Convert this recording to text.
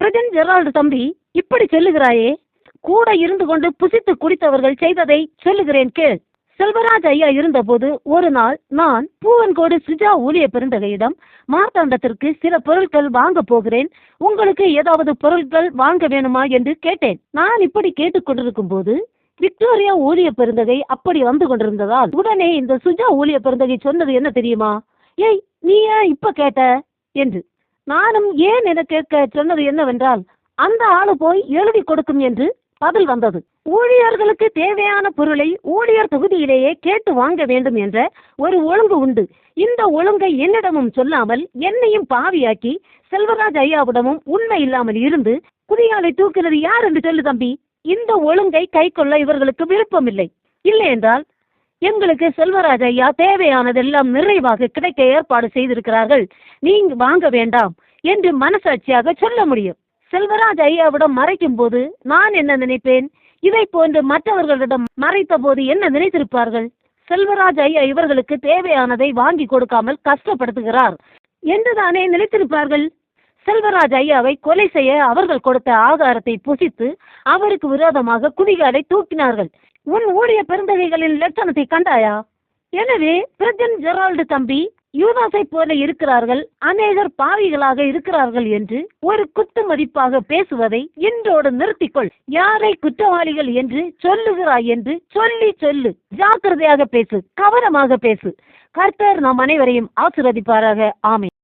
Prajan Gerald தம்பி, இப்படி சொல்லுகிறாயே? கூட இருந்து கொண்டு புசித்து குடித்தவர்கள் செய்ததை சொல்லுகிறேன் கேள். செல்வராஜ் ஐயா இருந்தபோது ஒரு நாள் நான் பூவன்கோடு சுஜா ஊழிய பெருந்தகையிடம் மார்த்தாண்டத்திற்கு சில பொருட்கள் வாங்க போகிறேன், உங்களுக்கு ஏதாவது பொருட்கள் வாங்க வேணுமா என்று கேட்டேன். நான் இப்படி கேட்டுக்கொண்டிருக்கும் போது விக்டோரியா ஊழிய பெருந்தகை அப்படி வந்து கொண்டிருந்ததால் உடனே இந்த சுஜா ஊழிய பெருந்தகை சொன்னது என்ன தெரியுமா? ஏய், நீ ஏன் இப்ப கேட்ட என்று. நானும் ஏன் என கேட்க சொன்னது என்னவென்றால், அந்த ஆளு போய் எழுதி கொடுக்கும் என்று பதில் வந்தது. ஊழியர்களுக்கு தேவையான பொருளை ஊழியர் தொகுதியிலேயே கேட்டு வாங்க வேண்டும் என்ற ஒரு ஒழுங்கு உண்டு. இந்த ஒழுங்கை என்னிடமும் சொல்லாமல் என்னையும் பாவியாக்கி செல்வராஜ் ஐயாவிடமும் உண்மை இல்லாமல் இருந்து குதியாலை தூக்குறது யார் என்று சொல்லு தம்பி. இந்த ஒழுங்கை கை கொள்ள இவர்களுக்கு விருப்பம் இல்லை. இல்லை என்றால் எங்களுக்கு செல்வராஜ் ஐயா தேவையானதெல்லாம் நிறைவாக கிடைக்க ஏற்பாடு செய்திருக்கிறார்கள், நீங்க வாங்க வேண்டாம் என்று மனசாட்சியாக சொல்ல முடியும். செல்வராஜ் ஐயாவிடம் மறைக்கும் போது நான் என்ன நினைப்பேன்? இதை போன்று மற்றவர்களிடம் மறைத்த போது என்ன நினைத்திருப்பார்கள்? செல்வராஜ் ஐயா இவர்களுக்கு தேவையானதை வாங்கி கொடுக்காமல் கஷ்டப்படுத்துகிறார் என்றுதானே நினைத்திருப்பார்கள். செல்வராஜ் ஐயாவை கொலை செய்ய அவர்கள் கொடுத்த ஆகாரத்தை புசித்து அவருக்கு விரோதமாக குதிகாலை தூக்கினார்கள். உன் ஊழிய பெருந்தகைகளின் லட்சணத்தை கண்டாயா? எனவே பிரஜன் ஜெரால்டு தம்பி, யூதாசை போல இருக்கிறார்கள், அநேகர் பாவிகளாக இருக்கிறார்கள் என்று ஒரு குத்து மதிப்பாக பேசுவதை இன்றோடு நிறுத்திக்கொள். யாரை குற்றவாளிகள் என்று சொல்லுகிறாய் என்று சொல்லு. ஜாக்கிரதையாக பேசு, கவனமாக பேசு. கர்த்தர் நம் அனைவரையும் ஆசீர்வதிப்பாராக. ஆமென்.